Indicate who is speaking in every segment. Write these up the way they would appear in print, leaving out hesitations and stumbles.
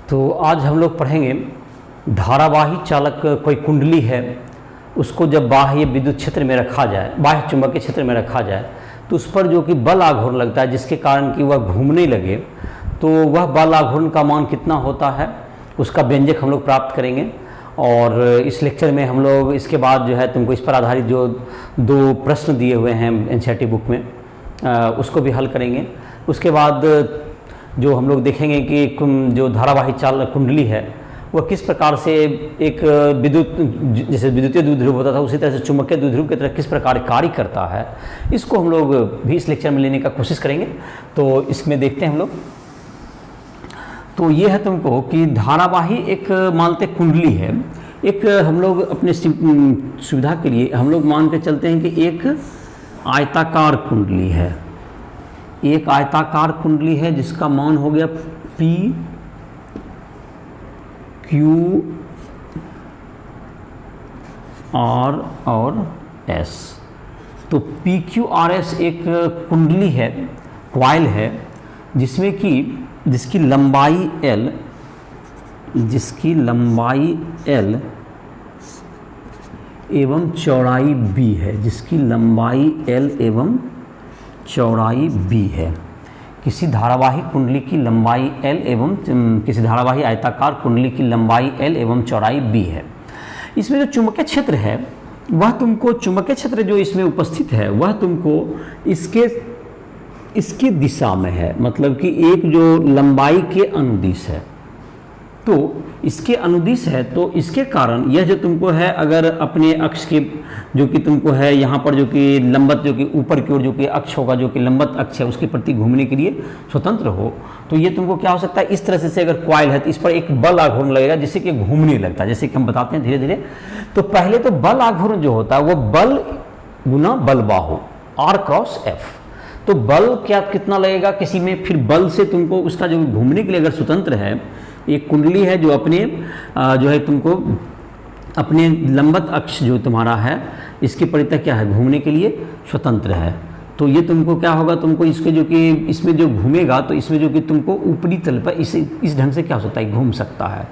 Speaker 1: तो आज हम लोग पढ़ेंगे धारावाही चालक कोई कुंडली है, उसको जब बाह्य विद्युत क्षेत्र में रखा जाए, बाह्य चुंबकीय क्षेत्र में रखा जाए तो उस पर जो कि बल आघूर्ण लगता है जिसके कारण कि वह घूमने लगे, तो वह बल आघूर्ण का मान कितना होता है उसका व्यंजक हम लोग प्राप्त करेंगे। और इस लेक्चर में हम लोग इसके बाद जो है तुमको इस पर आधारित जो 2 प्रश्न दिए हुए हैं एनसीईआरटी बुक में उसको भी हल करेंगे। उसके बाद जो हम लोग देखेंगे कि जो धारावाही चाल कुंडली है वह किस प्रकार से एक विद्युत, जैसे विद्युतीय द्विध्रुव होता था उसी तरह से चुंबकीय द्विध्रुव की तरह किस प्रकार कार्य करता है, इसको हम लोग भी इस लेक्चर में लेने का कोशिश करेंगे। तो इसमें देखते हैं हम लोग। तो ये है तुमको कि धारावाही एक मानते कुंडली है, एक हम लोग अपने सुविधा के लिए हम लोग मान के चलते हैं कि एक आयताकार कुंडली है, एक आयताकार कुंडली है जिसका मान हो गया P Q R और S। तो P Q R S एक कुंडली है, क्वाइल है, जिसमें कि जिसकी लंबाई L एवं चौड़ाई B है, जिसकी लंबाई L एवं चौड़ाई B है। किसी धारावाही कुंडली की लंबाई L एवं किसी धारावाही आयताकार कुंडली की लंबाई L एवं चौड़ाई B है। इसमें जो चुंबकीय क्षेत्र है वह तुमको, चुंबकीय क्षेत्र जो इसमें उपस्थित है वह तुमको इसकी दिशा में है, मतलब कि एक जो लंबाई के अनुदिश है, तो इसके अनुदिश है, तो इसके कारण यह जो तुमको है अगर अपने अक्ष के जो कि तुमको है यहाँ पर जो कि लंबत, जो कि ऊपर की ओर जो कि अक्ष होगा, जो कि लंबत अक्ष है उसके प्रति घूमने के लिए स्वतंत्र हो, तो ये तुमको क्या हो सकता है, इस तरह से अगर क्वाइल है तो इस पर एक बल आघूर्ण लगेगा जिससे कि घूमने लगता है, जैसे कि हम बताते हैं धीरे धीरे। तो पहले तो बल आघूर्ण जो होता है वो बल गुना बल बाहु R क्रॉस F। तो बल क्या कितना लगेगा किसी में, फिर बल से तुमको उसका जो घूमने के लिए अगर स्वतंत्र है, एक कुंडली है जो अपने जो है तुमको अपने लंबत अक्ष जो तुम्हारा है इसकी परिधि क्या है, घूमने के लिए स्वतंत्र है। तो ये तुमको क्या होगा, तुमको इसके जो कि इसमें जो घूमेगा तो इसमें जो कि तुमको ऊपरी तल पर इस ढंग से क्या हो सकता है, घूम सकता है।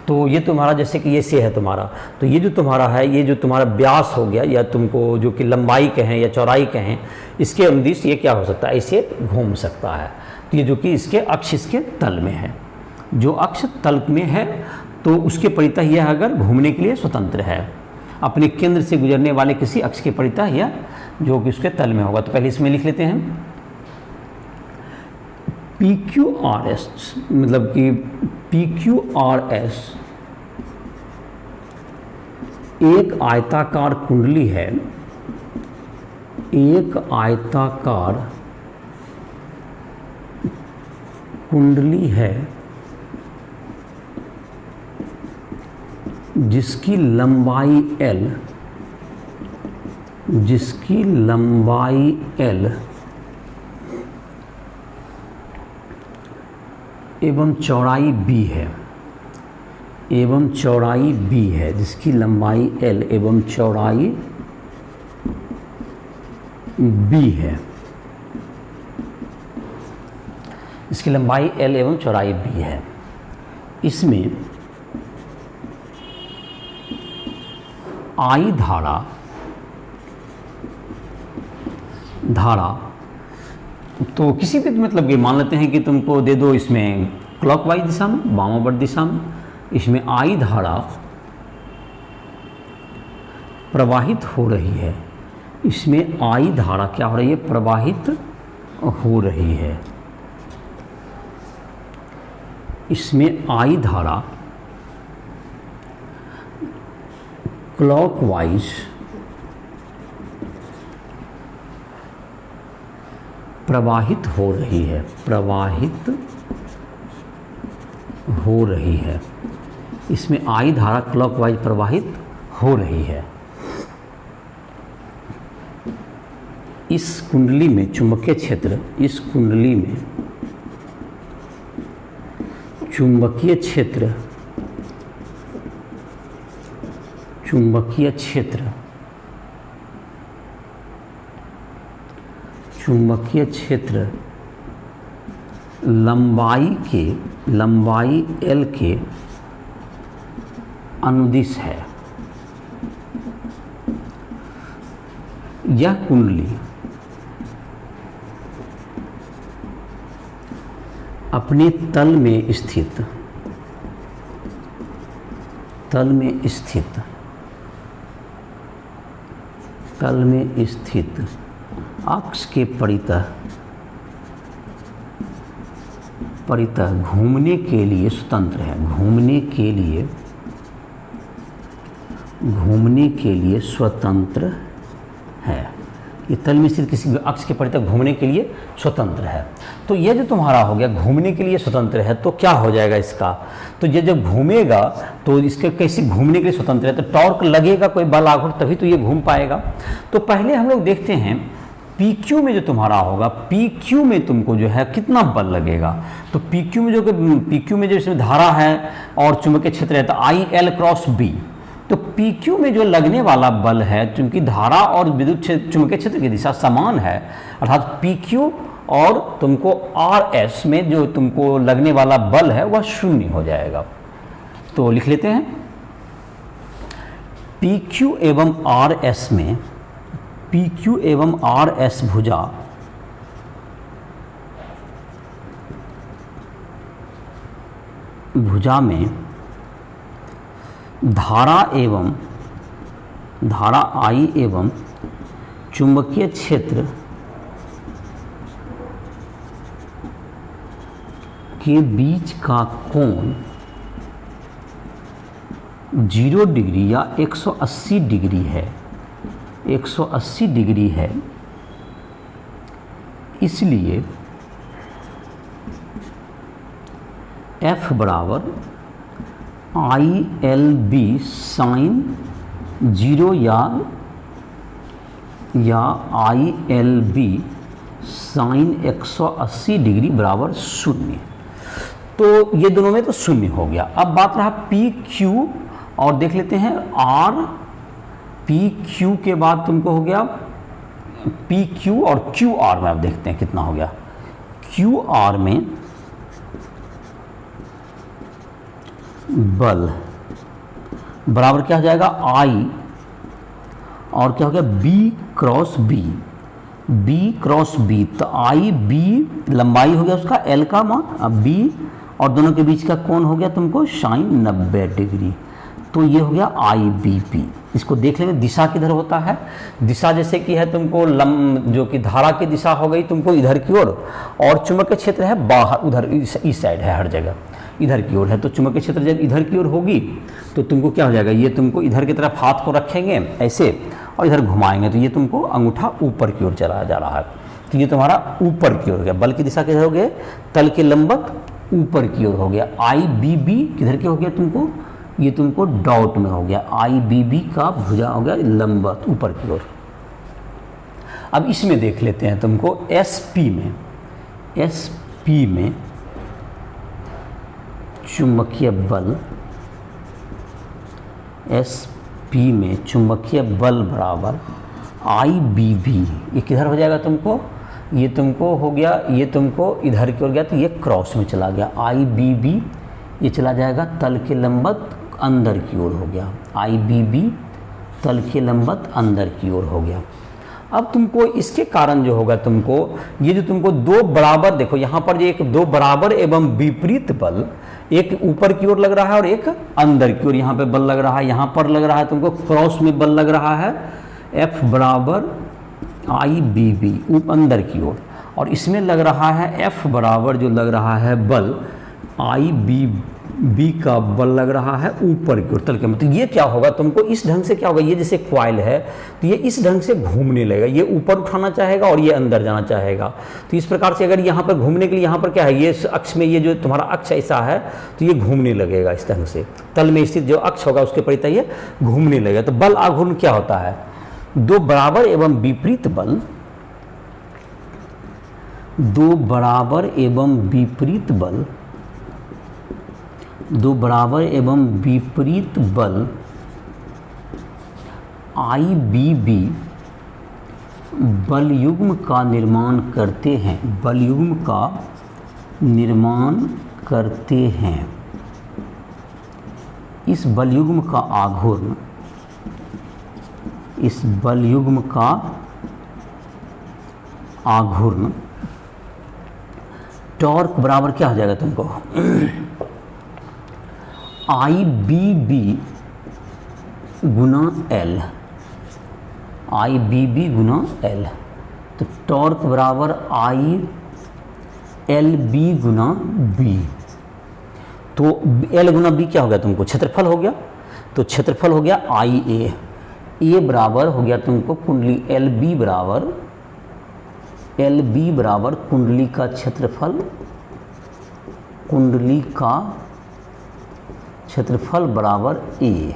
Speaker 1: तो ये तुम्हारा जैसे कि ये से है तुम्हारा, तो ये जो तुम्हारा है, ये जो तुम्हारा व्यास हो गया या तुमको जो कि लंबाई कहें या चौड़ाई कहें, इसके अनुदिश ये क्या हो सकता है, इसे घूम सकता है। तो ये जो कि इसके अक्ष इसके तल में है, जो अक्ष तल में है तो उसके परितः यह अगर घूमने के लिए स्वतंत्र है, अपने केंद्र से गुजरने वाले किसी अक्ष के परितः यह जो कि उसके तल में होगा। तो पहले इसमें लिख लेते हैं PQRS, मतलब कि PQRS एक आयताकार कुंडली है, एक आयताकार कुंडली है जिसकी लंबाई L एवं चौड़ाई B है, जिसकी लंबाई L एवं चौड़ाई B है, इसकी लंबाई L एवं चौड़ाई B है। इसमें I धारा तो किसी भी मतलब कि मान लेते हैं कि तुमको दे दो इसमें क्लॉकवाइज दिशा में, वामावर्त दिशा में, इसमें I धारा प्रवाहित हो रही है, इसमें I धारा क्या हो रही है, प्रवाहित हो रही है। इसमें I धारा क्लॉकवाइज प्रवाहित हो रही है, इसमें I धारा क्लॉकवाइज प्रवाहित हो रही है। इस कुंडली में चुंबकीय क्षेत्र, इस कुंडली में चुंबकीय क्षेत्र चुंबकीय क्षेत्र लंबाई L के अनुदिश है। यह कुंडली अपने तल में स्थित अक्ष के परितः घूमने के लिए स्वतंत्र है। घूमने के लिए स्वतंत्र है। ये तल में स्थित किसी अक्ष के परितः घूमने के लिए स्वतंत्र है। तो ये जो तुम्हारा हो गया घूमने के लिए स्वतंत्र है, तो क्या हो जाएगा इसका, तो ये जब घूमेगा तो इसके कैसे घूमने के लिए स्वतंत्र है, तो टॉर्क लगेगा कोई बल आघूर्ण, तभी तो ये घूम पाएगा। तो पहले हम लोग देखते हैं PQ में जो तुम्हारा होगा, PQ में तुमको जो है कितना बल लगेगा। तो PQ में जो इसमें धारा है और चुंबकीय क्षेत्र है, तो IL क्रॉस B। तो PQ में जो लगने वाला बल है, क्योंकि धारा और विद्युत चुंबकीय क्षेत्र की दिशा समान है, अर्थात PQ और तुमको RS में जो तुमको लगने वाला बल है वह शून्य हो जाएगा। तो लिख लेते हैं PQ एवं RS भुजा में धारा I एवं चुंबकीय क्षेत्र के बीच का कोण 0 डिग्री या 180 डिग्री है। 180 डिग्री है, इसलिए F बराबर ILB साइन 0 या ILB साइन 180 डिग्री बराबर 0। तो ये दोनों में तो 0 हो गया। अब बात रहा PQ, और देख लेते हैं R। PQ के बाद तुमको हो गया PQ और QR में अब देखते हैं कितना हो गया। QR में बल बराबर क्या हो जाएगा I, और क्या हो गया B क्रॉस B। तो IB लंबाई हो गया उसका L का मान, अब B और दोनों के बीच का कोण हो गया तुमको साइन 90 डिग्री। तो ये हो गया IBP। इसको देख लेंगे दिशा किधर होता है। दिशा जैसे कि है तुमको जो कि धारा की दिशा हो गई तुमको इधर की ओर, और चुंबकीय क्षेत्र है बाहर, उधर इस साइड है, हर जगह इधर की ओर है। तो चुंबकीय क्षेत्र जब इधर की ओर होगी तो तुमको क्या हो जाएगा, ये तुमको इधर की तरफ हाथ को रखेंगे ऐसे और इधर घुमाएंगे, तो ये तुमको अंगूठा ऊपर की ओर चला जा रहा है। तो ये तुम्हारा ऊपर की ओर हो गया। बल की दिशा किधर हो गया, तल के लंबवत ऊपर की ओर हो गया। IBB किधर के हो गया तुमको, ये तुमको डॉट में हो गया। IBB का भुजा हो गया लंबवत ऊपर की ओर। अब इसमें देख लेते हैं तुमको SP में चुंबकीय बल, SP में चुंबकीय बल बराबर IBB। ये किधर हो जाएगा तुमको, ये तुमको हो गया, ये तुमको इधर की ओर गया तो ये क्रॉस में चला गया। IBB ये चला जाएगा तल के लंबवत अंदर की ओर हो गया। IBB तल के लंबवत अंदर की ओर हो गया। अब तुमको इसके कारण जो होगा तुमको ये जो तुमको दो बराबर, देखो यहाँ पर जो एक दो बराबर एवं विपरीत बल, एक ऊपर की ओर लग रहा है और एक अंदर की ओर यहाँ पे बल लग रहा है। यहाँ पर लग रहा है तुमको क्रॉस में बल लग रहा है F बराबर IBB अंदर की ओर, और इसमें लग रहा है F बराबर जो लग रहा है बल IBB का बल लग रहा है ऊपर की ओर तल के। मतलब ये क्या होगा तुमको इस ढंग से क्या होगा, ये जैसे क्वाइल है तो ये इस ढंग से घूमने लगेगा, ये ऊपर उठाना चाहेगा और ये अंदर जाना चाहेगा। तो इस प्रकार से अगर यहाँ पर घूमने के लिए यहाँ पर क्या है, ये अक्ष में ये जो तुम्हारा अक्ष ऐसा है तो ये घूमने लगेगा इस ढंग से, तल में स्थित जो अक्ष होगा उसके परितः ये घूमने लगेगा। तो बल आघूर्ण क्या होता है, दो बराबर एवं विपरीत बल, दो बराबर एवं विपरीत बल, दो बराबर एवं विपरीत बल IBB बल युग्म का निर्माण करते हैं, बल युग्म का निर्माण करते हैं। इस बलयुग्म का आघूर्ण, इस बलयुग्म का आघूर्ण टॉर्क बराबर क्या हो जाएगा तुमको, आई बी बी गुना एल, आई बी बी गुना एल। तो टॉर्क बराबर आई एल बी गुना बी। तो एल गुना बी क्या हो गया तुमको, क्षेत्रफल हो गया। तो क्षेत्रफल हो गया आई ए बराबर हो गया तुमको कुंडली एल बी बराबर कुंडली का क्षेत्रफल, कुंडली का क्षेत्रफल बराबर ए।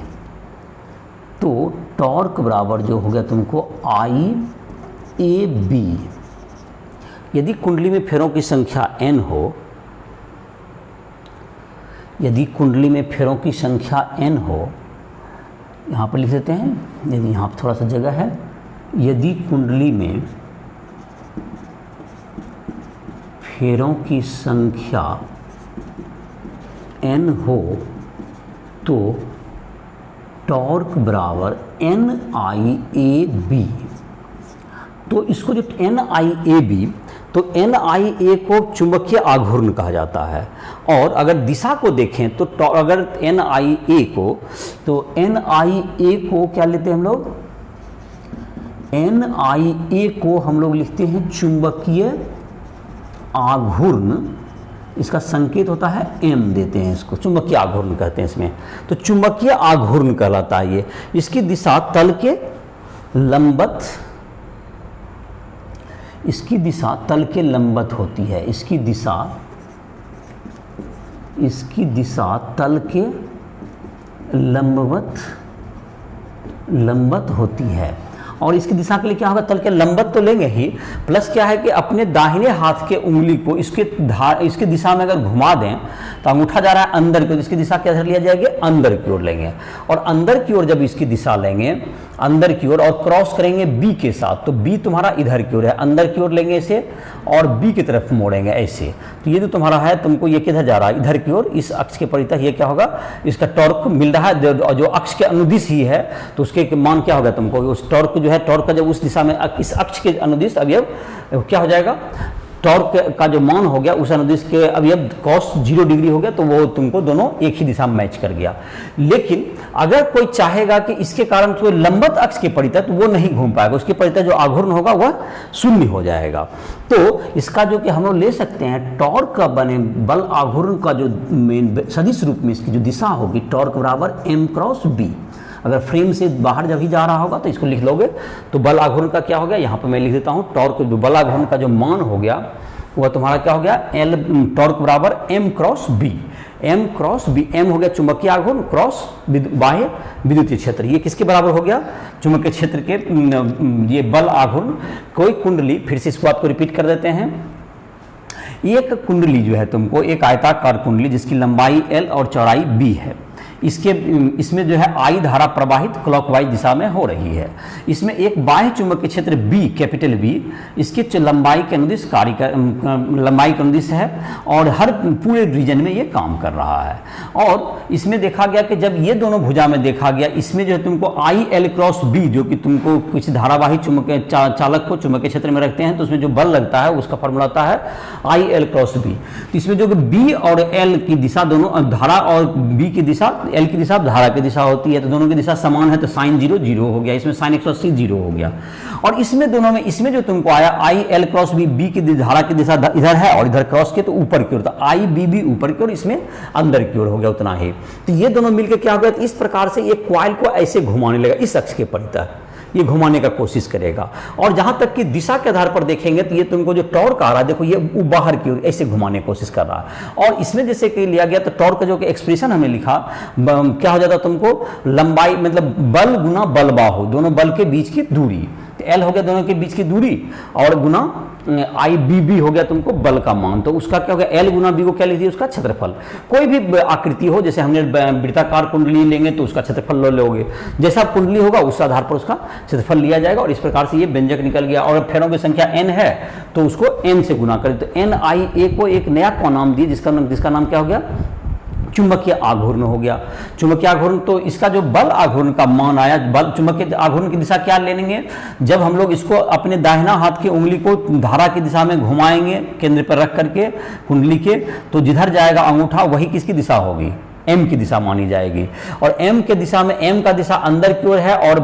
Speaker 1: तो टॉर्क बराबर जो हो गया तुमको आई ए बी। यदि कुंडली में फेरों की संख्या n हो, यदि कुंडली में फेरों की संख्या n हो, यहाँ पर लिख देते हैं, यदि यहाँ पर थोड़ा सा जगह है, यदि कुंडली में फेरों की संख्या n हो तो टॉर्क बराबर एन आई ए बी। तो इसको जो एन आई ए बी, तो एन आई ए को चुंबकीय आघूर्ण कहा जाता है। और अगर दिशा को देखें तो अगर एन आई ए को, तो एन आई ए को क्या लेते हैं हम लोग, एन आई ए को हम लोग लिखते हैं चुंबकीय आघूर्ण। इसका संकेत होता है m देते हैं, इसको चुंबकीय आघूर्ण कहते हैं इसमें। तो चुंबकीय आघूर्ण कहलाता है ये। इसकी दिशा तल के लंबवत, इसकी दिशा तल के लंबवत होती है। इसकी दिशा तल के लंबवत होती है। और इसकी दिशा के लिए क्या होगा, तल के लंबवत तो लेंगे ही, प्लस क्या है कि अपने दाहिने हाथ के उंगली को इसके दिशा में अगर घुमा दें तो अंगूठा जा रहा है अंदर की ओर, इसकी दिशा क्या लिया जाएगी, अंदर की ओर लेंगे। और अंदर की ओर जब इसकी दिशा लेंगे अंदर की ओर और क्रॉस करेंगे बी के साथ, तो बी तुम्हारा इधर की ओर है, अंदर की ओर लेंगे इसे और बी की तरफ मोड़ेंगे ऐसे। तो ये जो तुम्हारा है, तुमको ये किधर जा रहा है, इधर की ओर, इस अक्ष के परितः ये क्या होगा, इसका टॉर्क मिल रहा है जो अक्ष के अनुदिश ही है। तो उसके मान क्या होगा तुमको, उस टॉर्क जो है, टॉर्क का जब उस दिशा में इस अक्ष के अनुदिश अवयव क्या हो जाएगा, टॉर्क का जो मान हो गया उस अनुदिश के अवयव cos 0 डिग्री हो गया। तो वो तुमको दोनों एक ही दिशा में मैच कर गया। लेकिन अगर कोई चाहेगा कि इसके कारण कोई लंबवत अक्ष के परितः, तो वो नहीं घूम पाएगा, उसके परितः जो आघूर्ण होगा वह शून्य हो जाएगा। तो इसका जो कि हम लोग ले सकते हैं, टॉर्क का बने बल आघूर्ण का जो मेन सदिश रूप में इसकी जो दिशा होगी, टॉर्क बराबर m क्रॉस b। अगर फ्रेम से बाहर जब ही जा रहा होगा तो इसको लिख लोगे, तो बल आघूर्ण का क्या हो गया, यहाँ पर मैं लिख देता हूँ, टॉर्क जो बल आघूर्ण का जो मान हो गया वह तुम्हारा क्या हो गया, एल टॉर्क बराबर m cross b। m cross b, m हो गया चुंबकीय आघूर्ण, क्रॉस बाह्य विद्युतीय क्षेत्र। ये किसके बराबर हो गया, चुंबकीय क्षेत्र के ये बल आघूर्ण। कोई कुंडली, फिर से इस बात को रिपीट कर देते हैं, एक कुंडली जो है तुमको, एक आयताकार कुंडली जिसकी लंबाई l और चौड़ाई b है, इसमें जो है I धारा प्रवाहित क्लॉकवाइज दिशा में हो रही है। इसमें एक बाह्य चुंबकीय क्षेत्र B, कैपिटल B, इसके लंबाई के अनुदिश लंबाई के अनुदिश है और हर पूरे रीजन में ये काम कर रहा है। और इसमें देखा गया कि जब ये दोनों भुजा में देखा गया, इसमें जो है तुमको IL क्रॉस B, जो कि तुमको किसी धारावाही चुंबकीय चालक को चुंबकीय क्षेत्र में रखते हैं तो उसमें जो बल लगता है उसका फॉर्मूला आता है IL क्रॉस B। तो इसमें जो B और L की दिशा, दोनों धारा और B की दिशा, L की दिशा धारा की दिशा होती है, तो दोनों की दिशा समान है, तो साइन 0 0 हो गया, इसमें साइन 180 0 हो गया। और इसमें दोनों में, इसमें जो तुमको आया IL क्रॉस B, B की धारा की दिशा इधर है और इधर क्रॉस के तो ऊपर की ओर, तो IBB ऊपर की ओर, इसमें अंदर की ओर हो गया, उतना ही। तो ये दोनों मिलकर क्या हो गया, इस प्रकार से एक कॉइल को ऐसे घुमाने लगा, इस अक्ष के परितः ये घुमाने का कोशिश करेगा। और जहां तक कि दिशा के आधार पर देखेंगे तो ये तुमको जो टॉर्क आ रहा है, देखो ये बाहर की ओर ऐसे घुमाने की कोशिश कर रहा है। और इसमें जैसे कि लिया गया तो टॉर्क का जो कि एक्सप्रेशन हमने लिखा, क्या हो जाता तुमको, लंबाई मतलब बल गुना बल बाहु, दोनों बल के बीच की दूरी। एल हो गया दोनों के बीच की दूरी और गुना आई बी बी हो गया तुमको बल का मान। तो उसका क्या हो गया, एल गुना बी को क्या लिख दिया, उसका क्षेत्रफल। कोई भी आकृति हो, जैसे हमने वृत्ताकार कुंडली लेंगे तो उसका क्षेत्रफल लोगे, जैसा कुंडली होगा उस आधार पर उसका क्षेत्रफल लिया जाएगा। और इस प्रकार से ये व्यंजक निकल गया। और फेरों की संख्या n है तो उसको n से गुना करें, तो एन आई ए को एक नया को नाम दिए जिसका नाम क्या हो गया, चुंबकीय आघूर्ण हो गया। चुंबकीय आघूर्ण, तो इसका जो बल आघूर्ण का मान आया, बल चुंबकीय आघूर्ण की दिशा क्या लेंगे, जब हम लोग इसको अपने दाहिना हाथ की उंगली को धारा की दिशा में घुमाएंगे केंद्र पर रख करके कुंडली के, तो जिधर जाएगा अंगूठा वही किसकी दिशा होगी, m की दिशा मानी जाएगी। और m के दिशा में m का दिशा अंदर की ओर है और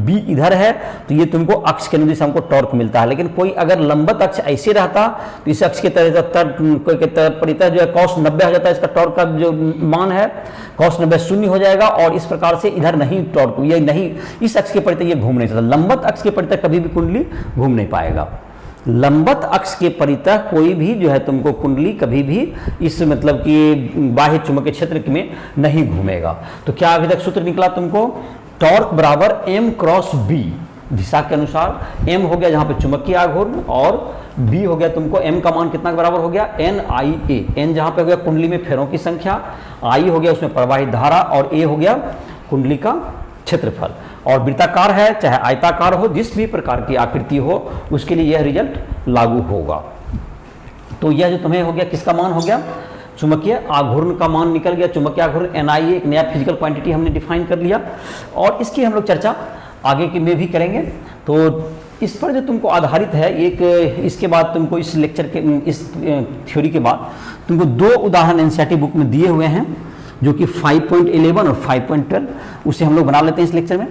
Speaker 1: b इधर है, तो ये तुमको अक्ष के अनुदिश हमको टॉर्क मिलता है। लेकिन कोई अगर लंबत अक्ष ऐसे रहता तो इस अक्ष के परितः जो है cos 90 हो जाता है, इसका टॉर्क का जो मान है cos 90 शून्य हो जाएगा। और इस प्रकार से इधर नहीं टॉर्क, ये नहीं, इस अक्ष के परितः ये घूम नहीं सकता। लंबत अक्ष के परितः कभी भी कुंडली घूम नहीं पाएगा। लंबत अक्ष के परितः कोई भी जो है तुमको कुंडली कभी भी इस मतलब कि बाह्य चुंबकीय क्षेत्र में नहीं घूमेगा। तो क्या अभी तक सूत्र निकला तुमको, टॉर्क बराबर m क्रॉस b, दिशा के अनुसार m हो गया जहां पे चुंबकीय आघूर्ण और b हो गया तुमको, m का मान कितना के बराबर हो गया, n i a, n जहां पे हो गया कुंडली में फेरों की संख्या, i हो गया उसमें प्रवाहित धारा और a हो गया कुंडली का क्षेत्रफल। और वृत्ताकार है चाहे आयताकार हो, जिस भी प्रकार की आकृति हो उसके लिए यह रिजल्ट लागू होगा। तो यह जो तुम्हें हो गया किसका मान हो गया, चुंबकीय आघूर्ण का मान निकल गया। चुंबकीय आघूर्ण NI एक नया फिजिकल क्वांटिटी हमने डिफाइन कर लिया और इसकी हम लोग चर्चा आगे की में भी करेंगे। तो इस पर जो तुमको आधारित है एक, इसके बाद तुमको इस लेक्चर के इस थ्योरी के बाद तुमको 2 उदाहरण NCERT बुक में दिए हुए हैं जो कि 5.11 और 5.12, उसे हम लोग बना लेते हैं इस लेक्चर में।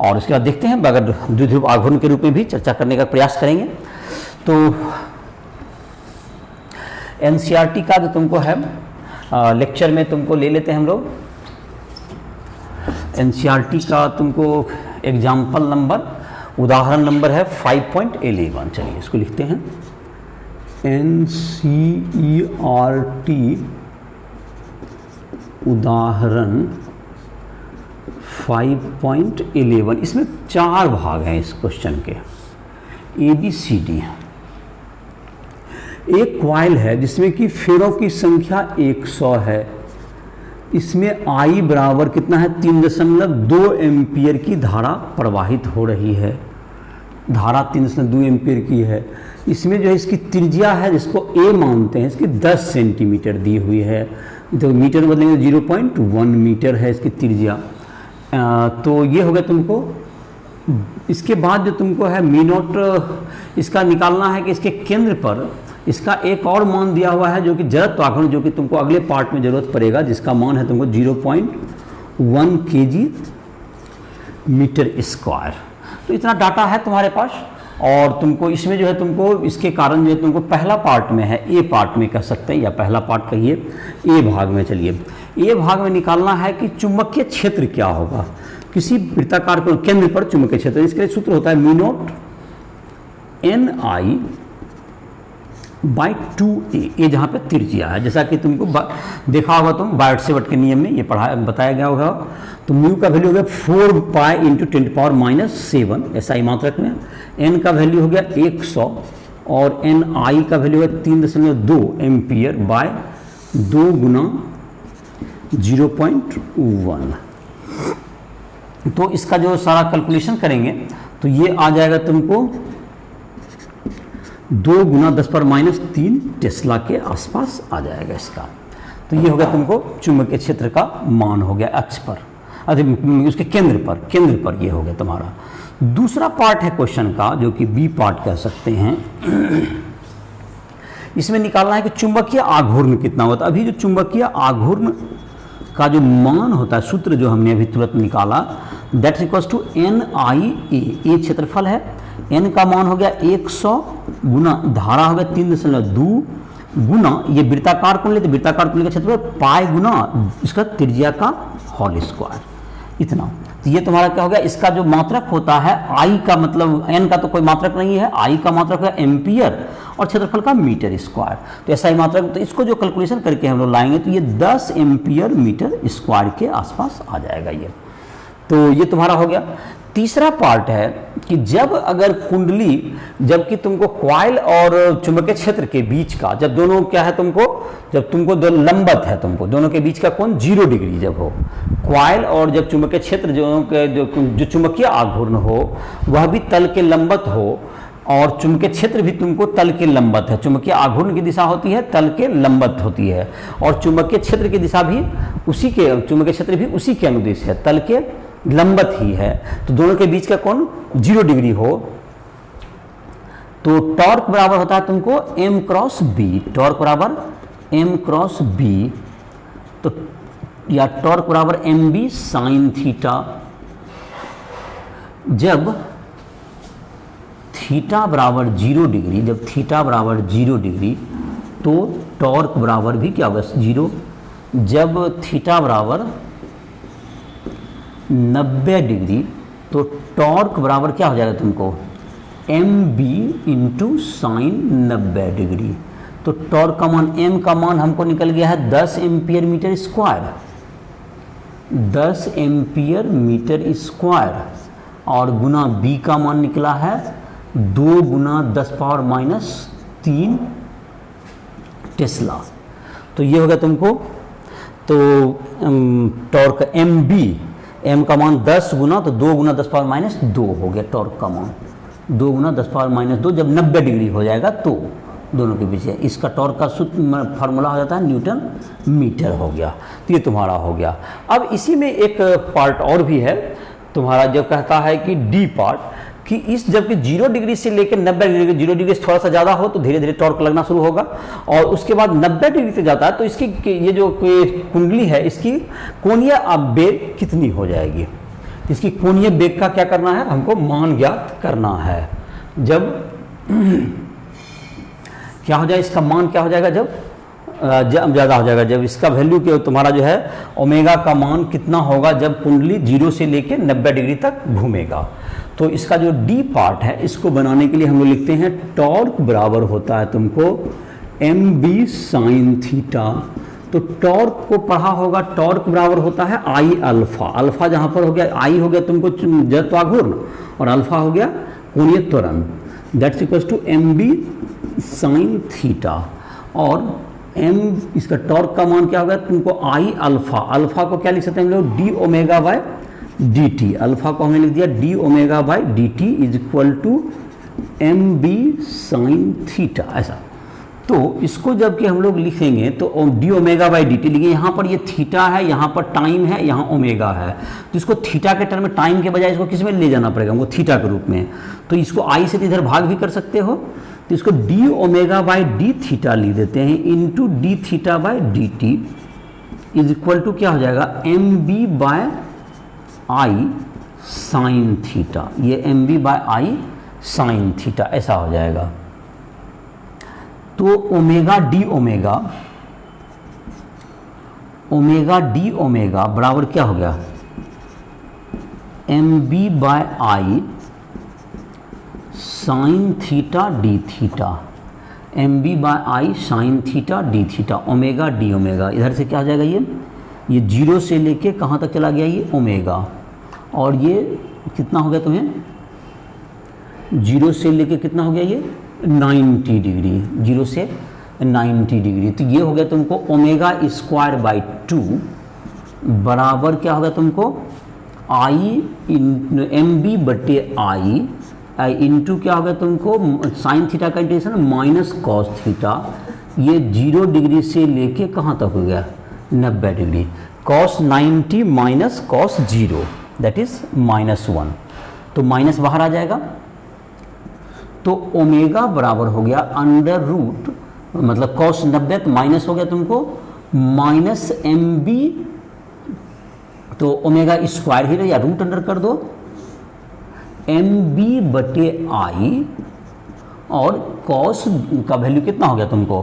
Speaker 1: और उसके बाद देखते हैं अगर द्विध्रुव आघूर्ण के रूप में भी चर्चा करने का प्रयास करेंगे। तो NCERT का जो तुमको है लेक्चर में तुमको ले लेते हैं हम लोग। NCERT का तुमको एग्जाम्पल नंबर, उदाहरण नंबर है 5.11। चलिए इसको लिखते हैं, NCERT उदाहरण 5.11। इसमें 4 भाग हैं इस क्वेश्चन के, ABCD। एक क्वाइल है जिसमें कि फेरों की संख्या 100 है, इसमें I बराबर कितना है, 3.2 एम्पियर की धारा प्रवाहित हो रही है। धारा 3.2 एम्पियर की है। इसमें जो है इसकी त्रिज्या है जिसको A मानते हैं, इसकी 10 सेंटीमीटर दी हुई है। तो मीटर में बदलेंगे 0.1 मीटर है इसकी त्रिज्या। तो ये हो गया तुमको। इसके बाद जो तुमको है मी नॉट, इसका निकालना है कि इसके केंद्र पर इसका एक और मान दिया हुआ है जो कि जड़त्व आघूर्ण, जो कि तुमको अगले पार्ट में जरूरत पड़ेगा, जिसका मान है तुमको 0.1 kg मीटर स्क्वायर। तो इतना डाटा है तुम्हारे पास और तुमको इसमें जो है तुमको इसके कारण जो है तुमको पहला पार्ट में है, ए पार्ट में कह सकते हैं या पहला पार्ट कहिए, ए भाग में। चलिए ए भाग में निकालना है कि चुंबकीय क्षेत्र क्या होगा किसी वृत्ताकार केंद्र पर चुंबकीय क्षेत्र। इसके लिए सूत्र होता है me not NI by 2a, ये जहाँ पे त्रिज्या है, जैसा कि तुमको देखा होगा तुम बायोट-सेवर्ट के नियम में ये बताया गया होगा। तो म्यू का वैल्यू हो गया 4 पाई इंटू 10⁻⁷ ऐसा ही मात्रक में। n का वैल्यू हो गया 100 और NI का वैल्यू है 3.2 एम्पियर बाय 2 गुना 0.1। तो इसका जो सारा कैलकुलेशन करेंगे तो ये आ जाएगा तुमको 2 गुना 10⁻³ टेस्ला के आसपास आ जाएगा इसका। तो ये हो गया तुमको चुंबकीय क्षेत्र का मान हो गया अक्ष पर, उसके केंद्र पर ये हो गया तुम्हारा। दूसरा पार्ट है क्वेश्चन का जो कि बी पार्ट कह सकते हैं। इसमें निकालना है कि चुंबकीय आघूर्ण कितना होता है। अभी जो चुंबकीय आघूर्ण का जो मान होता है, सूत्र जो हमने अभी तुरंत निकाला, दैट इक्वल्स टू NIA, ये क्षेत्रफल है, n का मान हो गया 100 गुना धारा हो गया 3.2 गुना ये वृत्ताकार कुंडली, तो वृत्ताकार कुंडली का क्षेत्रफल पाई गुना इसका त्रिज्या का होल स्क्वायर, इतना। तो ये तुम्हारा क्या हो गया, इसका जो मात्रक होता है I का, मतलब n का तो कोई मात्रक नहीं है, I का मात्रक है एम्पियर और क्षेत्रफल का मीटर स्क्वायर। तो ऐसा ही मात्रक, तो इसको जो कैलकुलेशन करके हम लोग लाएंगे तो ये 10 एम्पियर मीटर स्क्वायर के आसपास आ जाएगा ये। तो ये तुम्हारा हो गया। तीसरा पार्ट है कि जब अगर कुंडली, जबकि तुमको कॉइल और चुंबकीय क्षेत्र के बीच का, जब दोनों क्या है तुमको, जब तुमको दो लंबत है, तुमको दोनों के बीच का कोण 0 डिग्री जब हो, कॉइल और जब चुंबकीय क्षेत्र जो चुंबकीय आघूर्ण हो वह भी तल के लंबत हो, और चुंबकीय क्षेत्र भी तुमको तल के लंबत है। चुंबकीय आघूर्ण की दिशा होती है तल के लंबत होती है, और चुंबकीय क्षेत्र की दिशा भी उसी के, चुंबकीय क्षेत्र भी उसी के अनुदिश है, तल के लंबत ही है। तो दोनों के बीच का कोण 0 डिग्री हो तो टॉर्क बराबर होता है तुमको m क्रॉस b, टॉर्क बराबर m क्रॉस b, तो या टॉर्क बराबर mb साइन थीटा। जब थीटा बराबर 0 डिग्री, जब थीटा बराबर 0 डिग्री तो टॉर्क बराबर भी क्या होगा 0। जब थीटा बराबर 90 डिग्री तो टॉर्क बराबर क्या हो जाएगा तुमको mb इंटू साइन 90 डिग्री। तो टॉर्क का मान, m का मान हमको निकल गया है 10 ampere metre square, 10 ampere metre square, और गुना b का मान निकला है 2 गुना 10 पावर माइनस 3 टेस्ला। तो ये हो गया तुमको, तो टॉर्क mb, m का मान 10 गुना, तो 2 गुना 10 पावर माइनस 2 हो गया टॉर्क का मान, 2 गुना 10 पावर माइनस 2 जब 90 डिग्री हो जाएगा तो दोनों के बीच है। इसका टॉर्क का सूत्र फार्मूला हो जाता है न्यूटन मीटर हो गया। तो ये तुम्हारा हो गया। अब इसी में एक पार्ट और भी है तुम्हारा, जब कहता है कि डी पार्ट, कि इस जबकि 0 डिग्री से लेकर 90 डिग्री, 0 डिग्री से थोड़ा सा ज़्यादा हो तो धीरे धीरे टॉर्क लगना शुरू होगा, और उसके बाद 90 डिग्री से जाता है तो इसकी ये जो कुंडली है इसकी कोणीय आवेग कितनी हो जाएगी। इसकी कोणीय वेग का क्या करना है, हमको मान ज्ञात करना है। जब क्या हो जाए, इसका मान क्या हो जाएगा, जब ज़्यादा हो जाएगा, जब इसका वैल्यू के तुम्हारा जो है ओमेगा का मान कितना होगा जब कुंडली 0 से लेकर 90 डिग्री तक घूमेगा। तो इसका जो डी पार्ट है इसको बनाने के लिए हम लोग लिखते हैं टॉर्क बराबर होता है तुमको mb साइन थीटा। तो टॉर्क को पढ़ा होगा, टॉर्क बराबर होता है आई अल्फा, अल्फा जहाँ पर हो गया आई हो गया तुमको जड़त्वाघूर्ण और अल्फा हो गया कोणीय त्वरण, that's equals to mb sine theta. और m इसका टॉर्क का मान क्या होगा तुमको आई अल्फा, अल्फा को क्या लिख सकते हैं हम लोग d omega by d t, alpha को हमने लिख दिया d omega by d T is equal to mb sine theta, ऐसा। तो इसको जबकि हम लोग लिखेंगे तो d omega by D t लिखेंगे, यहाँ पर ये थीटा है, यहाँ पर टाइम है, यहाँ ओमेगा है, तो इसको थीटा के टर्म में टाइम के बजाय इसको किस में ले जाना पड़ेगा हमको थीटा के रूप में। तो इसको आई से इधर भाग भी कर सकते हो, तो इसको D omega by D theta लिख देते हैं into D theta by D T is equal to क्या हो जाएगा mb by I sine theta, ये mb by I sine theta ऐसा हो जाएगा। तो omega D omega, omega D omega बराबर क्या हो गया mb by I sine theta D theta, mb by I sine theta D theta, omega D omega, इधर से क्या हो जाएगा ये 0 से लेके कहाँ तक चला गया ये ओमेगा, और ये कितना हो गया तुम्हें 0 से लेके कितना हो गया ये 90 डिग्री, 0 से 90 डिग्री। तो ये हो गया तुमको ओमेगा स्क्वायर बाई 2 बराबर क्या होगा तुमको आई mb बटे आई इंटू क्या होगा तुमको साइन थीटा का इंटीग्रेशन माइनस कॉस थीटा, ये 0 डिग्री से लेके कहाँ तक हो गया 90 degree, cos 90 minus cos 0 that is -1, तो माइनस बाहर आ जाएगा। तो ओमेगा बराबर हो गया अंडर रूट, मतलब कॉस 90 तो माइनस हो गया तुमको माइनस mb, तो ओमेगा स्क्वायर ही रहे या रूट अंडर कर दो mb बटे आई, और कॉस का वैल्यू कितना हो गया तुमको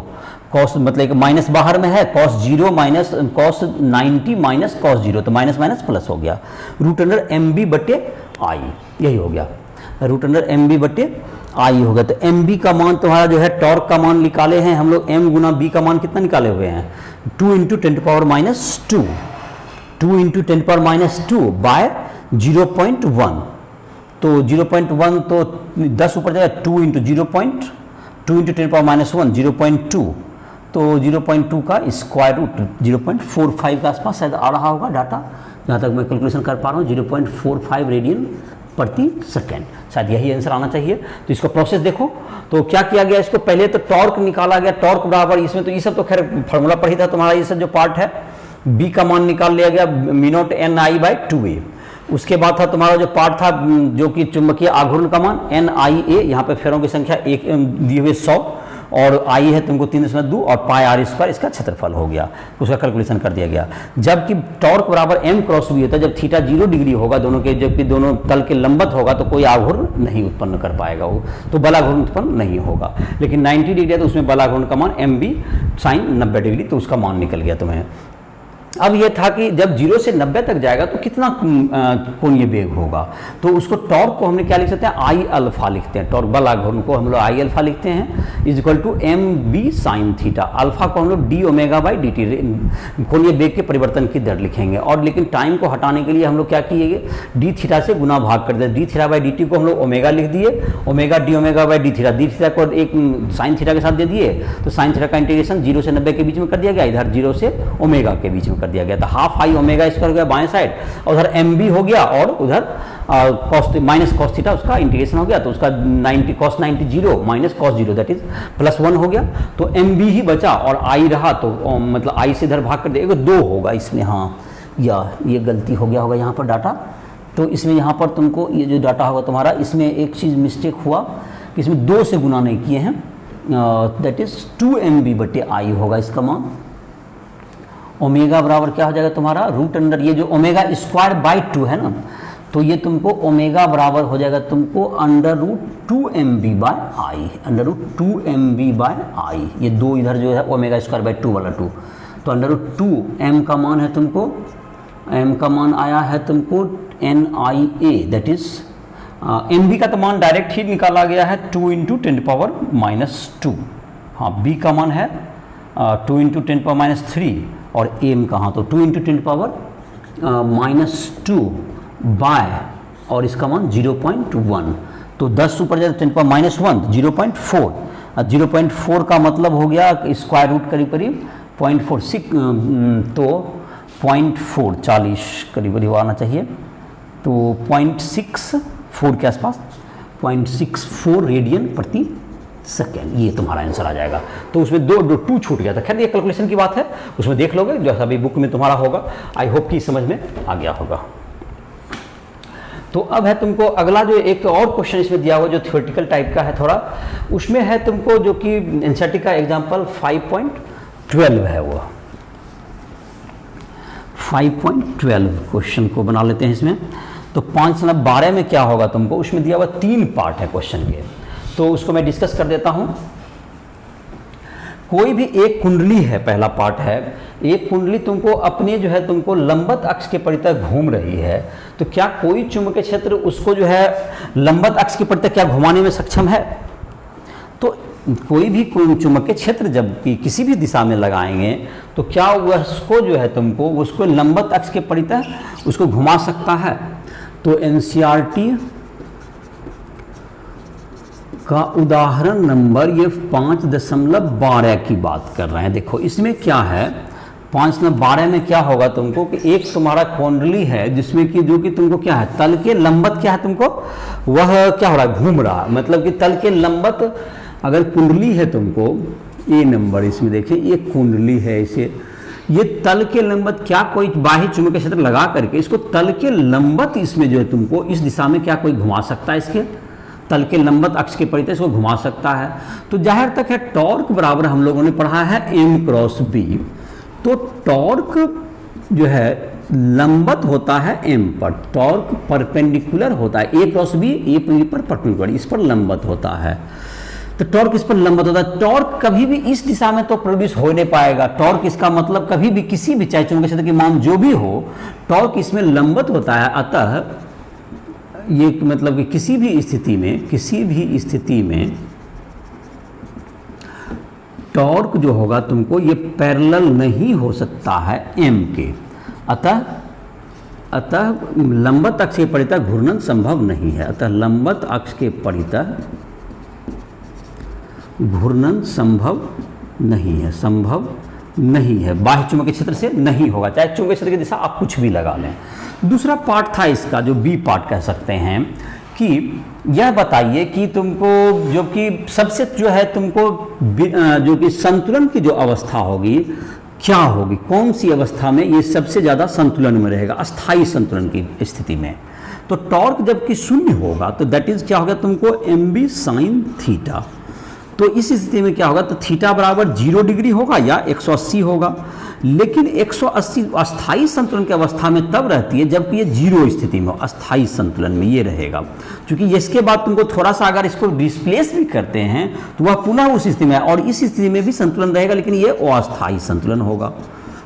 Speaker 1: कॉस मतलब माइनस बाहर में है, cos 0 minus cos 90 minus cos 0, तो माइनस माइनस प्लस हो गया रूट अंडर mb बटे आई, यही हो गया रूट अंडर mb बटे आई हो गया। तो mb का मान तुम्हारा जो है टॉर्क का मान निकाले हैं हम लोग, m गुना b का मान कितना निकाले हुए हैं 2 into 10 power -2, 2 into 10 power -2 by 0.1, तो 0.1 तो 10 ऊपर जाएगा, 2 इंटू 2 इंटू 10⁻⁻1 0.2, तो 0.2 का स्क्वायर रूट 0.45 के आसपास शायद आ रहा होगा डाटा, जहाँ तक मैं कैलकुलेशन कर पा रहा हूँ 0.45 रेडियन प्रति सेकेंड, शायद यही आंसर आना चाहिए। तो इसको प्रोसेस देखो, तो क्या किया गया, इसको पहले तो टॉर्क निकाला गया, टॉर्क बराबर इसमें तो ये सब तो खैर फार्मूला पर ही था तुम्हारा, ये सब जो पार्ट है बी का मान निकाल लिया गया μ0 Ni/2a। उसके बाद था तुम्हारा जो पार्ट था जो कि चुंबकीय आघूर्ण का मान Nia, यहाँ पे फेरों की संख्या एक दिए हुए 100 और आई है तुमको 3.2 और पाई आर स्क्वायर इसका क्षेत्रफल हो गया, उसका कैलकुलेशन कर दिया गया। जबकि टॉर्क बराबर m क्रॉस v होता है, जब थीटा 0 डिग्री होगा दोनों के, जबकि दोनों तल के लंबत होगा तो कोई आघूर्ण नहीं उत्पन्न कर पाएगा वो, तो बलाघूर्ण उत्पन्न नहीं होगा। लेकिन 90 डिग्री है तो उसमें बलाघूर्ण का मान mb साइन 90 डिग्री, तो उसका मान निकल गया तुम्हें। अब ये था कि जब 0 से 90 तक जाएगा तो कितना कोणीय वेग होगा, तो उसको टॉर्क को हमने क्या लिख सकते हैं, आई अल्फा लिखते हैं, टॉर्क बल आघूर्ण को हम लोग आई अल्फा लिखते हैं equal to m b sine theta, alpha को हम लोग d omega by D t कोणीय वेग के परिवर्तन की दर लिखेंगे। और लेकिन टाइम को हटाने के लिए हम लोग क्या किए, डी थीटा से गुना भाग कर दिया, D theta by D T को हम लोग ओमेगा लिख दिए, omega D omega by D theta को एक साइन थीटा के साथ दे दिए, तो साइन थीटा का इंटीग्रेशन 0 से 90 के बीच में कर दिया गया, इधर 0 से ओमेगा के बीच में कर दिया गया, तो हाफ आई ओमेगा स्क्वायर हो गया बाएं साइड, और उधर एम बी हो गया और उधर कॉस माइनस कॉस थीटा उसका इंटीग्रेशन हो गया, तो उसका 90 cos 90 0 minus cos 0 that is +1 हो गया, तो एम बी ही बचा और आई रहा, तो मतलब आई से इधर भाग कर देगा 2 होगा इसमें, हाँ या ये गलती हो गया होगा यहाँ पर डाटा, तो इसमें यहाँ पर तुमको ये जो डाटा होगा तुम्हारा, इसमें एक चीज़ मिस्टेक हुआ कि इसमें 2 से गुना नहीं किए हैं, दैट इज 2 MB बटे आई होगा इसका मान। ओमेगा बराबर क्या हो जाएगा तुम्हारा रूट अंडर ये जो ओमेगा स्क्वायर बाई 2 है ना, तो ये तुमको ओमेगा बराबर हो जाएगा तुमको √2 MB by I, √2 MB by आई, ये 2 इधर जो है ओमेगा स्क्वायर बाई 2 वाला 2, तो √2 m का मान है तुमको, m का मान आया है तुमको NIA दैट इज MB का तो मान डायरेक्ट ही निकाला गया है 2 × 10⁻⁻2, हाँ b का मान है 2 × 10⁻³ और m कहाँ, तो 2 × 10⁻2 बाय और इसका मान 0.1, तो 10 ऊपर जाए 10⁻1 0.4, 0.4 का मतलब हो गया स्क्वायर रूट करीब करीब 0.46, तो 0.4 40 करीब करीब आना चाहिए, तो 0.64 के आसपास 0.64 रेडियन प्रति सेकेंड, ये तुम्हारा आंसर आ जाएगा। तो उसमें 2 छूट गया था, खैर ये कैलकुलेशन की बात है, उसमें देख लोगे जो अभी बुक में तुम्हारा होगा, आई होप कि समझ में आ गया होगा। तो अब है तुमको अगला जो एक और क्वेश्चन इसमें दिया हुआ जो थ्योरेटिकल टाइप का है थोड़ा, उसमें है तुमको जो कि एनसीईआरटी का एग्जाम्पल 5.12 है, वो 5.12 क्वेश्चन को बना लेते हैं इसमें। तो 5/12 में क्या होगा तुमको, उसमें दिया हुआ 3 पार्ट है क्वेश्चन के, तो उसको मैं डिस्कस कर देता हूं। कोई भी एक कुंडली है, पहला पार्ट है, एक कुंडली तुमको अपने जो है तुमको लंबत अक्ष के परितः घूम रही है, तो क्या कोई चुंबकीय क्षेत्र उसको जो है लंबत अक्ष के परितः क्या घुमाने में सक्षम है। तो कोई भी चुंबकीय क्षेत्र जब किसी भी दिशा में लगाएंगे तो क्या उसको जो है तुमको उसको लंबत अक्ष के परितः उसको घुमा सकता है। तो एनसीईआरटी का उदाहरण नंबर ये 5.12 की बात कर रहे हैं। देखो इसमें क्या है, 5/12 में क्या होगा तुमको कि एक तुम्हारा कुंडली है जिसमें कि जो कि तुमको क्या है तल के लंबत क्या है तुमको वह क्या हो रहा है घूम रहा, मतलब कि तल के लंबत अगर कुंडली है तुमको ए नंबर, इसमें देखिए ये कुंडली है, इसे ये तल के लंबत क्या कोई बाह्य चुंबकीय क्षेत्र लगा करके इसको तल के लंबत इसमें जो है तुमको इस दिशा में क्या कोई घुमा सकता है, इसके तल के लंबत अक्ष के परितः इसको घुमा सकता है। तो जाहिर तक है टॉर्क बराबर हम लोगों ने पढ़ा है m×b, तो टॉर्क जो है लंबत होता है m पर, टॉर्क परपेंडिकुलर होता है a×b, a पर परपेंडिकुलर, इस पर लंबत होता है, तो टॉर्क इस पर लंबत होता है। टॉर्क कभी भी इस दिशा में तो प्रोड्यूस हो नहीं पाएगा, टॉर्क इसका मतलब कभी भी किसी भी चाहे चुंबकीय क्षेत्र की मान जो भी हो टॉर्क इसमें लंबत होता है। अतः ये मतलब कि किसी भी स्थिति में टॉर्क जो होगा तुमको ये पैरेलल नहीं हो सकता है m के। अतः अतः लंबवत अक्ष के परितः घूर्णन संभव नहीं है। अतः लंबवत अक्ष के परितः घूर्णन संभव नहीं है, संभव नहीं है, बाह्य चुंबकीय क्षेत्र से नहीं होगा, चाहे चुंबकीय क्षेत्र की दिशा आप कुछ भी लगा लें। दूसरा पार्ट था इसका, जो बी पार्ट कह सकते हैं, कि यह बताइए कि तुमको जो कि सबसे जो है तुमको जो कि संतुलन की जो अवस्था होगी क्या होगी, कौन सी अवस्था में ये सबसे ज़्यादा संतुलन में रहेगा, अस्थाई संतुलन की स्थिति में। तो टॉर्क जबकि शून्य होगा तो दैट इज क्या होगा तुमको mb sin थीटा। तो इस स्थिति में क्या होगा, तो थीटा बराबर 0 डिग्री होगा या 180 होगा। लेकिन 180 अस्थाई संतुलन की अवस्था में तब रहती है जबकि ये 0 स्थिति में, अस्थाई संतुलन में ये रहेगा। क्योंकि इसके बाद तुमको थोड़ा सा अगर इसको डिस्प्लेस भी करते हैं तो वह पुनः उस स्थिति में है, और इस स्थिति में भी संतुलन रहेगा, लेकिन ये अस्थाई संतुलन होगा।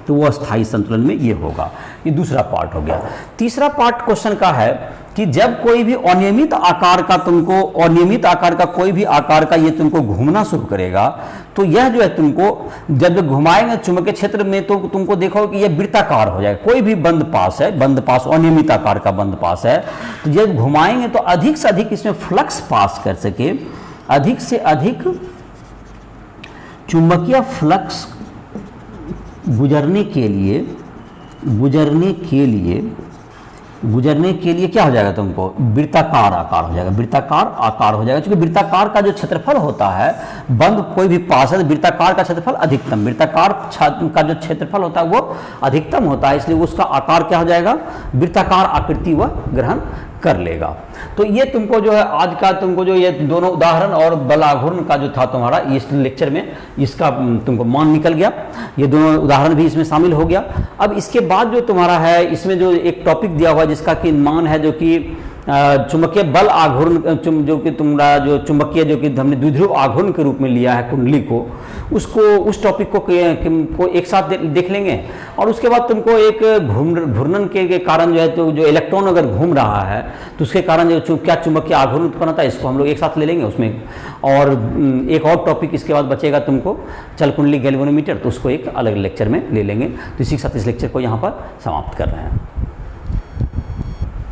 Speaker 1: तो वो अस्थाई संतुलन में ये होगा। ये दूसरा पार्ट हो गया। तीसरा पार्ट क्वेश्चन का है कि जब कोई भी अनियमित आकार का तुमको, अनियमित आकार का कोई भी आकार का ये तुमको घूमना शुरू करेगा, तो यह जो है तुमको जब घुमाएंगे चुंबकीय क्षेत्र में तो तुमको देखो कि यह वृत्ताकार हो जाएगा। कोई भी बंद पास है, बंद पास अनियमित आकार का बंद पास है, तो जब घुमाएंगे तो अधिक से अधिक इसमें फ्लक्स पास कर सके, अधिक से अधिक चुंबकीय फ्लक्स गुजरने के लिए क्या हो जाएगा तुमको, वृत्ताकार आकार हो जाएगा, वृत्ताकार आकार हो जाएगा। क्योंकि वृत्ताकार का जो क्षेत्रफल होता है, बंद कोई भी पास है, वृत्ताकार का क्षेत्रफल अधिकतम, वृत्ताकार का जो क्षेत्रफल होता है वो अधिकतम होता है, इसलिए उसका आकार क्या हो जाएगा, वृत्ताकार आकृति वह ग्रहण कर लेगा। तो ये तुमको जो है आज का तुमको जो ये दोनों उदाहरण और बल आघूर्ण का जो था तुम्हारा इस लेक्चर में, इसका तुमको मान निकल गया, ये दोनों उदाहरण भी इसमें शामिल हो गया। अब इसके बाद जो तुम्हारा है इसमें जो एक टॉपिक दिया हुआ है जिसका कि मान है जो कि चुंबकीय बल आघूर्ण, जो कि तुम्हारा जो चुंबकीय जो कि हमने द्विध्रुव आघूर्ण के रूप में लिया है कुंडली को, उसको उस टॉपिक को एक साथ देख लेंगे। और उसके बाद तुमको एक घूर्णन के कारण जो है तो जो इलेक्ट्रॉन अगर घूम रहा है तो उसके कारण जो क्या चुंबकीय आघूर्ण उत्पन्न होता है, इसको हम लोग एक साथ ले लेंगे उसमें। और एक और टॉपिक इसके बाद बचेगा तुमको चल कुंडली गैल्वेनोमीटर, तो उसको एक अलग लेक्चर में ले लेंगे। तो इसी के साथ इस लेक्चर को यहाँ पर समाप्त कर रहे हैं।